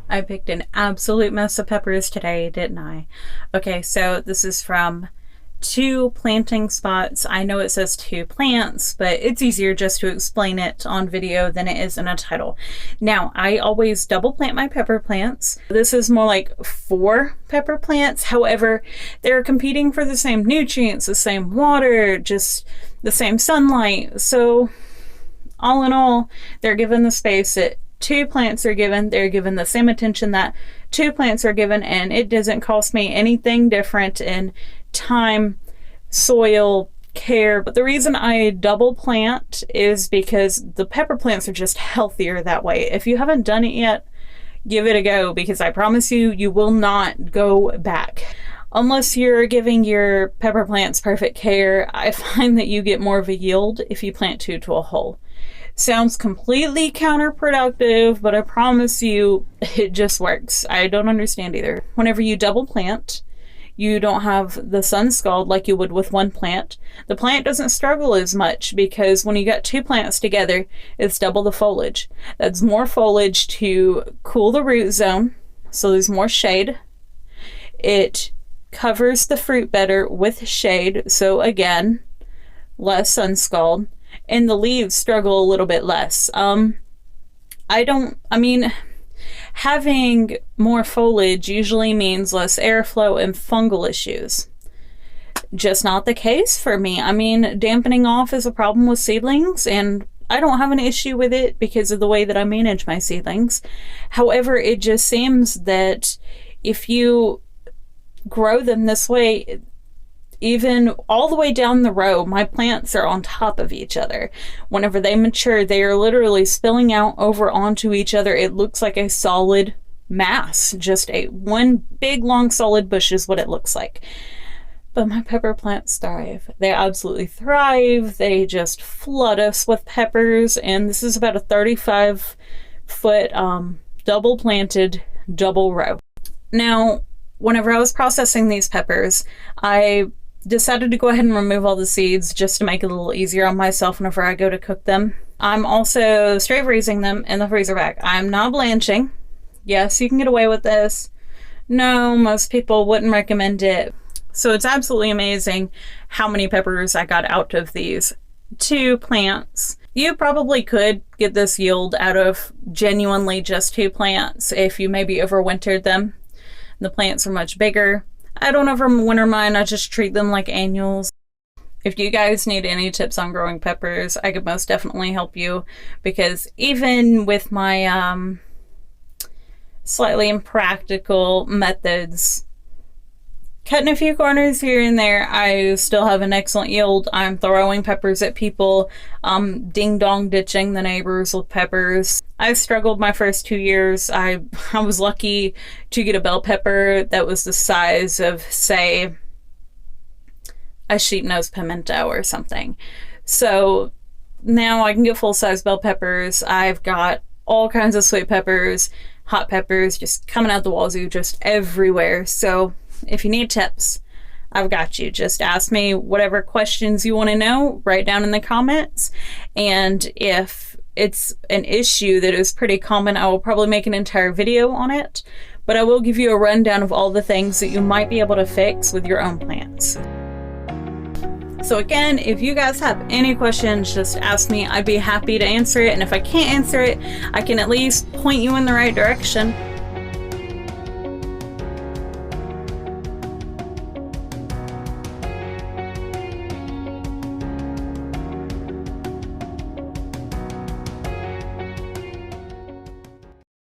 I picked an absolute mess of peppers today, didn't I? Okay, so this is from Two Planting Spots. I know it says two plants, but it's easier just to explain it on video than it is in a title. Now, I always double plant my pepper plants. This is more like 4 pepper plants. However, they're competing for the same nutrients, the same water, just the same sunlight. So all in all, they're given the space that 2 plants are given. They're given the same attention that 2 plants are given, and it doesn't cost me anything different in time, soil, care. But the reason I double plant is because the pepper plants are just healthier that way. If you haven't done it yet, give it a go, because I promise you, you will not go back. Unless you're giving your pepper plants perfect care, I find that you get more of a yield if you plant 2 to a hole. Sounds completely counterproductive, but I promise you it just works. I don't understand either. Whenever you double plant, you don't have the sun scald like you would with 1 plant. The plant doesn't struggle as much because when you got 2 plants together, it's double the foliage. That's more foliage to cool the root zone, so there's more shade. It covers the fruit better with shade, so again, less sun scald. And the leaves struggle a little bit less. Having more foliage usually means less airflow and fungal issues. Just not the case for me. Dampening off is a problem with seedlings, and I don't have an issue with it because of the way that I manage my seedlings. However, it just seems that if you grow them this way, even all the way down the row, my plants are on top of each other. Whenever they mature, they are literally spilling out over onto each other. It looks like a solid mass. Just one big long solid bush is what it looks like. But my pepper plants thrive. They absolutely thrive. They just flood us with peppers. And this is about a 35-foot double planted double row. Now, whenever I was processing these peppers, I decided to go ahead and remove all the seeds just to make it a little easier on myself whenever I go to cook them. I'm also straight freezing them in the freezer bag. I'm not blanching. Yes, you can get away with this. No, most people wouldn't recommend it. So it's absolutely amazing how many peppers I got out of these 2 plants. You probably could get this yield out of genuinely just 2 plants if you maybe overwintered them. The plants are much bigger. I don't overwinter mine, I just treat them like annuals. If you guys need any tips on growing peppers, I could most definitely help you, because even with my slightly impractical methods, cutting a few corners here and there, I still have an excellent yield. I'm throwing peppers at people, ding-dong ditching the neighbors with peppers. I struggled my first 2 years. I was lucky to get a bell pepper that was the size of, say, a sheep-nosed pimento or something. So now I can get full-size bell peppers. I've got all kinds of sweet peppers, hot peppers, just coming out the wazoo, just everywhere. So if you need tips, I've got you. Just ask me whatever questions you want to know, write down in the comments. And if it's an issue that is pretty common, I will probably make an entire video on it. But I will give you a rundown of all the things that you might be able to fix with your own plants. So again, if you guys have any questions, just ask me. I'd be happy to answer it. And if I can't answer it, I can at least point you in the right direction.